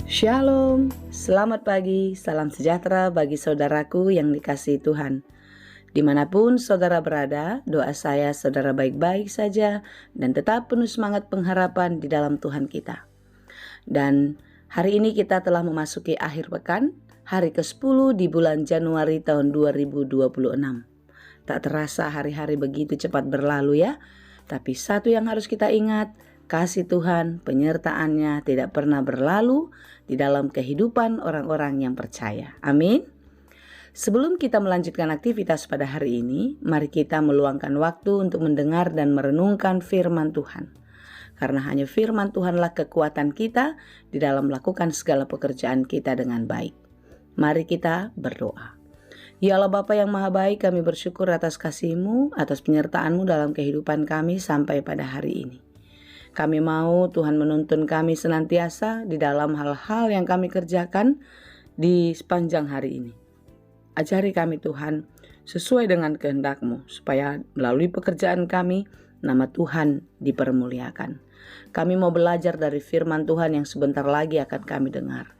Shalom, selamat pagi, salam sejahtera bagi saudaraku yang dikasihi Tuhan. Dimanapun saudara berada, doa saya saudara baik-baik saja dan tetap penuh semangat pengharapan di dalam Tuhan kita. Dan hari ini kita telah memasuki akhir pekan, hari ke-10 di bulan Januari tahun 2026. Tak terasa hari-hari begitu cepat berlalu ya, tapi satu yang harus kita ingat, kasih Tuhan, penyertaannya tidak pernah berlalu di dalam kehidupan orang-orang yang percaya. Amin. Sebelum kita melanjutkan aktivitas pada hari ini, mari kita meluangkan waktu untuk mendengar dan merenungkan firman Tuhan. Karena hanya firman Tuhanlah kekuatan kita di dalam melakukan segala pekerjaan kita dengan baik. Mari kita berdoa. Ya Allah Bapa yang Maha Baik, kami bersyukur atas kasih-Mu, atas penyertaan-Mu dalam kehidupan kami sampai pada hari ini. Kami mau Tuhan menuntun kami senantiasa di dalam hal-hal yang kami kerjakan di sepanjang hari ini. Ajari kami Tuhan sesuai dengan kehendak-Mu, supaya melalui pekerjaan kami, nama Tuhan dipermuliakan. Kami mau belajar dari firman Tuhan yang sebentar lagi akan kami dengar.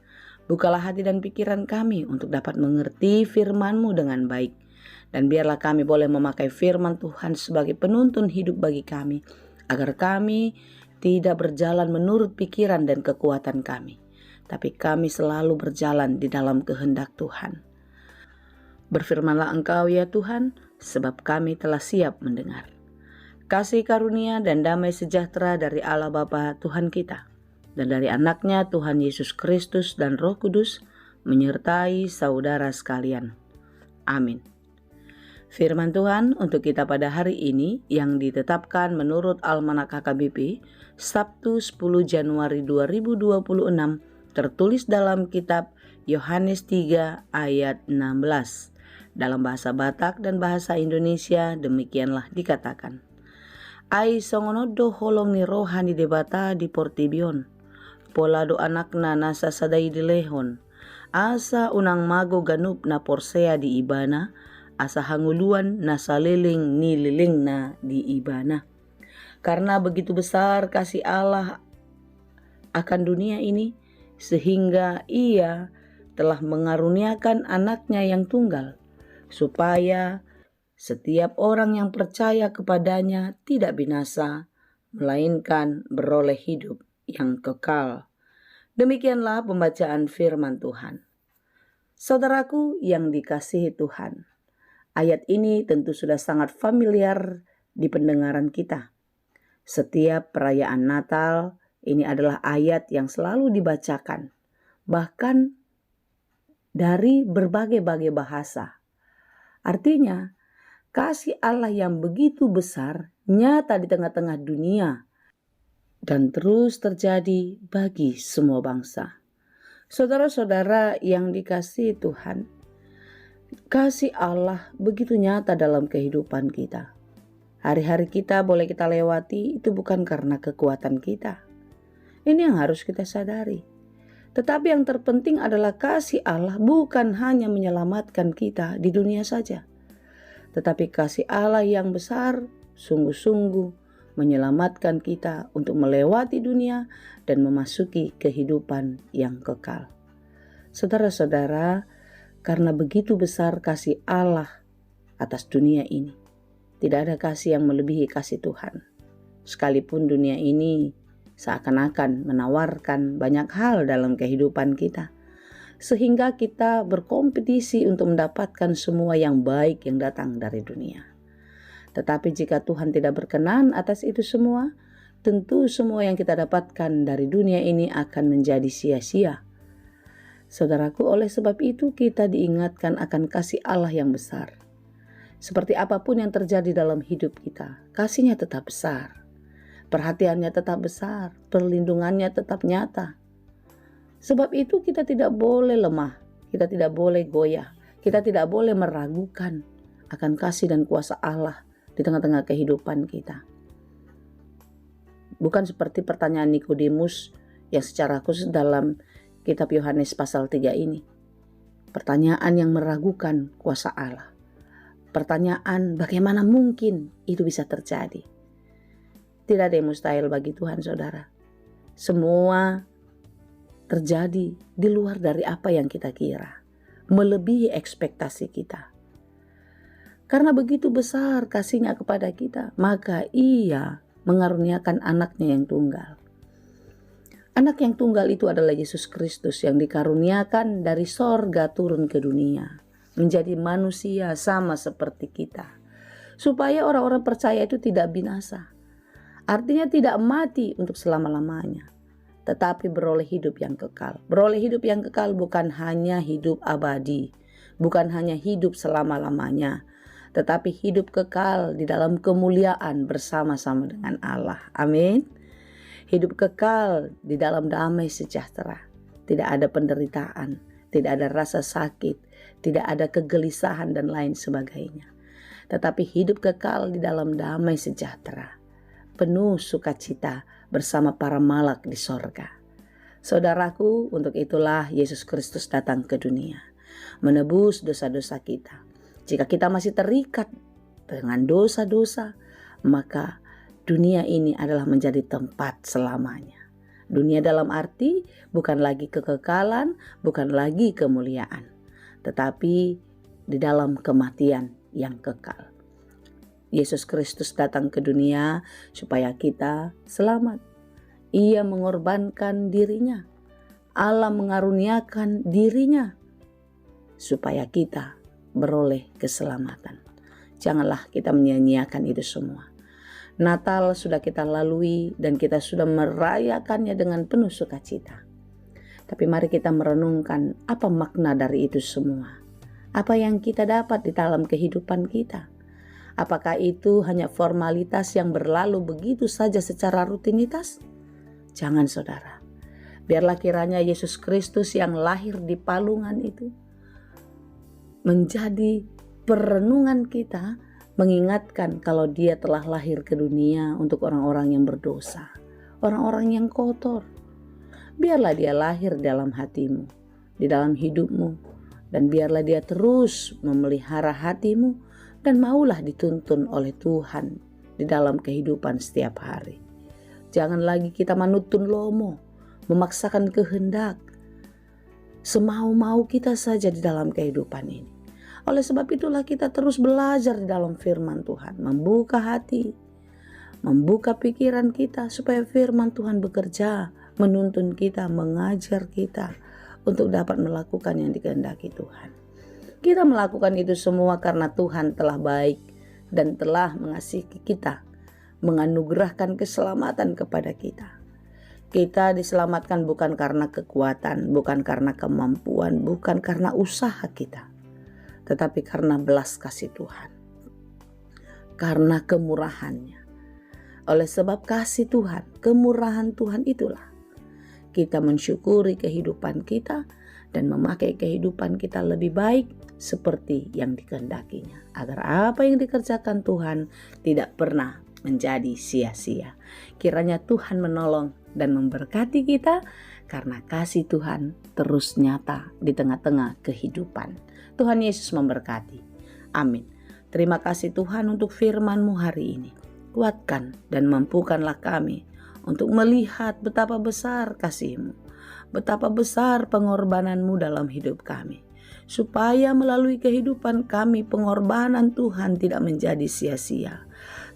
Bukalah hati dan pikiran kami untuk dapat mengerti firman-Mu dengan baik. Dan biarlah kami boleh memakai firman Tuhan sebagai penuntun hidup bagi kami, agar kami tidak berjalan menurut pikiran dan kekuatan kami, tapi kami selalu berjalan di dalam kehendak Tuhan. Berfirmanlah Engkau ya Tuhan, sebab kami telah siap mendengar. Kasih karunia dan damai sejahtera dari Allah Bapa Tuhan kita, dan dari anaknya Tuhan Yesus Kristus dan Roh Kudus, menyertai saudara sekalian. Amin. Firman Tuhan untuk kita pada hari ini yang ditetapkan menurut Almanak HKBP Sabtu 10 Januari 2026 tertulis dalam kitab Yohanes 3 ayat 16. Dalam bahasa Batak dan bahasa Indonesia demikianlah dikatakan. Ai songono do holong ni rohani debata di portibion. Pola do anakna nasa sadai di lehon. Asa unang mago ganup na porsea di ibana. Asa hanguluan nasa liling ni liling na di ibana. Karena begitu besar kasih Allah akan dunia ini, sehingga Ia telah mengaruniakan anaknya yang tunggal, supaya setiap orang yang percaya kepadanya tidak binasa, melainkan beroleh hidup yang kekal. Demikianlah pembacaan firman Tuhan. Saudaraku yang dikasihi Tuhan, ayat ini tentu sudah sangat familiar di pendengaran kita. Setiap perayaan Natal, ini adalah ayat yang selalu dibacakan, bahkan dari berbagai-bagai bahasa. Artinya, kasih Allah yang begitu besar nyata di tengah-tengah dunia dan terus terjadi bagi semua bangsa. Saudara-saudara yang dikasihi Tuhan, kasih Allah begitu nyata dalam kehidupan kita. Hari-hari kita boleh kita lewati itu bukan karena kekuatan kita. Ini yang harus kita sadari. Tetapi yang terpenting adalah kasih Allah bukan hanya menyelamatkan kita di dunia saja, tetapi kasih Allah yang besar sungguh-sungguh menyelamatkan kita untuk melewati dunia dan memasuki kehidupan yang kekal. Saudara-saudara, karena begitu besar kasih Allah atas dunia ini, tidak ada kasih yang melebihi kasih Tuhan. Sekalipun dunia ini seakan-akan menawarkan banyak hal dalam kehidupan kita, sehingga kita berkompetisi untuk mendapatkan semua yang baik yang datang dari dunia. Tetapi jika Tuhan tidak berkenan atas itu semua, tentu semua yang kita dapatkan dari dunia ini akan menjadi sia-sia. Saudaraku, oleh sebab itu kita diingatkan akan kasih Allah yang besar. Seperti apapun yang terjadi dalam hidup kita, kasihnya tetap besar. Perhatiannya tetap besar, perlindungannya tetap nyata. Sebab itu kita tidak boleh lemah, kita tidak boleh goyah, kita tidak boleh meragukan akan kasih dan kuasa Allah di tengah-tengah kehidupan kita. Bukan seperti pertanyaan Nikodemus yang secara khusus dalam kitab Yohanes pasal 3 ini. Pertanyaan yang meragukan kuasa Allah. Pertanyaan bagaimana mungkin itu bisa terjadi. Tidak ada yang mustahil bagi Tuhan, saudara. Semua terjadi di luar dari apa yang kita kira, melebihi ekspektasi kita. Karena begitu besar kasih-Nya kepada kita, maka Ia mengaruniakan anaknya yang tunggal. Anak yang tunggal itu adalah Yesus Kristus yang dikaruniakan dari sorga turun ke dunia, menjadi manusia sama seperti kita, supaya orang-orang percaya itu tidak binasa. Artinya tidak mati untuk selama-lamanya, tetapi beroleh hidup yang kekal. Beroleh hidup yang kekal bukan hanya hidup abadi, bukan hanya hidup selama-lamanya, tetapi hidup kekal di dalam kemuliaan bersama-sama dengan Allah. Amin. Hidup kekal di dalam damai sejahtera. Tidak ada penderitaan, tidak ada rasa sakit, tidak ada kegelisahan dan lain sebagainya. Tetapi hidup kekal di dalam damai sejahtera, penuh sukacita bersama para malak di sorga. Saudaraku, untuk itulah Yesus Kristus datang ke dunia, menebus dosa-dosa kita. Jika kita masih terikat dengan dosa-dosa, maka dunia ini adalah menjadi tempat selamanya. Dunia dalam arti bukan lagi kekekalan, bukan lagi kemuliaan, tetapi di dalam kematian yang kekal. Yesus Kristus datang ke dunia supaya kita selamat. Ia mengorbankan dirinya. Allah mengaruniakan dirinya supaya kita beroleh keselamatan. Janganlah kita menyia-nyiakan itu semua. Natal sudah kita lalui dan kita sudah merayakannya dengan penuh sukacita. Tapi mari kita merenungkan apa makna dari itu semua. Apa yang kita dapat di dalam kehidupan kita. Apakah itu hanya formalitas yang berlalu begitu saja secara rutinitas? Jangan, saudara. Biarlah kiranya Yesus Kristus yang lahir di palungan itu menjadi perenungan kita, mengingatkan kalau Dia telah lahir ke dunia untuk orang-orang yang berdosa, orang-orang yang kotor. Biarlah Dia lahir dalam hatimu, di dalam hidupmu, dan biarlah Dia terus memelihara hatimu, dan maulah dituntun oleh Tuhan di dalam kehidupan setiap hari. Jangan lagi kita manutun lomo, memaksakan kehendak, semau-mau kita saja di dalam kehidupan ini. Oleh sebab itulah kita terus belajar di dalam firman Tuhan, membuka hati, membuka pikiran kita supaya firman Tuhan bekerja, menuntun kita, mengajar kita untuk dapat melakukan yang dikehendaki Tuhan. Kita melakukan itu semua karena Tuhan telah baik dan telah mengasihi kita, menganugerahkan keselamatan kepada kita. Kita diselamatkan bukan karena kekuatan, bukan karena kemampuan, bukan karena usaha kita, tetapi karena belas kasih Tuhan, karena kemurahan-Nya. Oleh sebab kasih Tuhan, kemurahan Tuhan itulah kita mensyukuri kehidupan kita dan memakai kehidupan kita lebih baik seperti yang dikehendaki-Nya, agar apa yang dikerjakan Tuhan tidak pernah menjadi sia-sia. Kiranya Tuhan menolong dan memberkati kita karena kasih Tuhan terus nyata di tengah-tengah kehidupan. Tuhan Yesus memberkati. Amin. Terima kasih Tuhan untuk firman-Mu hari ini. Kuatkan dan mampukanlah kami untuk melihat betapa besar kasih-Mu, betapa besar pengorbanan-Mu dalam hidup kami, supaya melalui kehidupan kami pengorbanan Tuhan tidak menjadi sia-sia.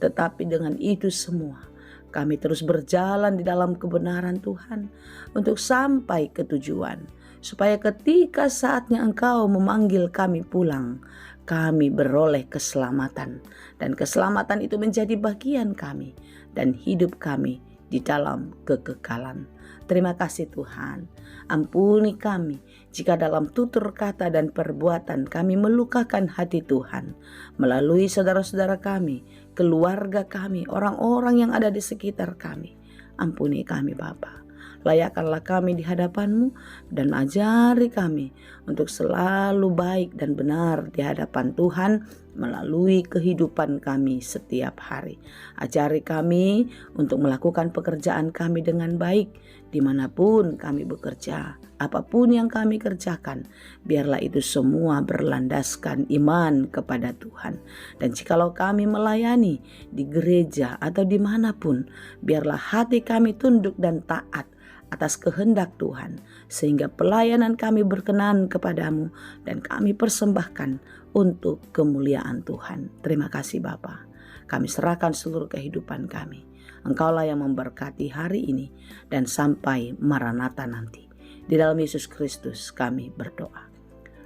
Tetapi dengan itu semua kami terus berjalan di dalam kebenaran Tuhan untuk sampai ke tujuan, supaya ketika saatnya Engkau memanggil kami pulang, kami beroleh keselamatan, dan keselamatan itu menjadi bagian kami dan hidup kami di dalam kekekalan. Terima kasih Tuhan. Ampuni kami jika dalam tutur kata dan perbuatan kami melukakan hati Tuhan, melalui saudara-saudara kami, keluarga kami, orang-orang yang ada di sekitar kami. Ampuni kami Bapa. Layakkanlah kami di hadapan-Mu dan ajari kami untuk selalu baik dan benar di hadapan Tuhan melalui kehidupan kami setiap hari. Ajari kami untuk melakukan pekerjaan kami dengan baik dimanapun kami bekerja. Apapun yang kami kerjakan, biarlah itu semua berlandaskan iman kepada Tuhan. Dan jikalau kami melayani di gereja atau dimanapun, biarlah hati kami tunduk dan taat atas kehendak Tuhan, sehingga pelayanan kami berkenan kepadamu dan kami persembahkan untuk kemuliaan Tuhan. Terima kasih Bapa. Kami serahkan seluruh kehidupan kami. Engkaulah yang memberkati hari ini dan sampai Maranatha nanti. Di dalam Yesus Kristus kami berdoa.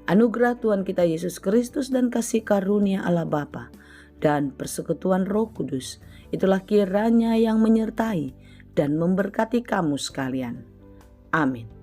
Anugerah Tuhan kita Yesus Kristus dan kasih karunia Allah Bapa dan persekutuan Roh Kudus, itulah kiranya yang menyertai dan memberkati kamu sekalian. Amin.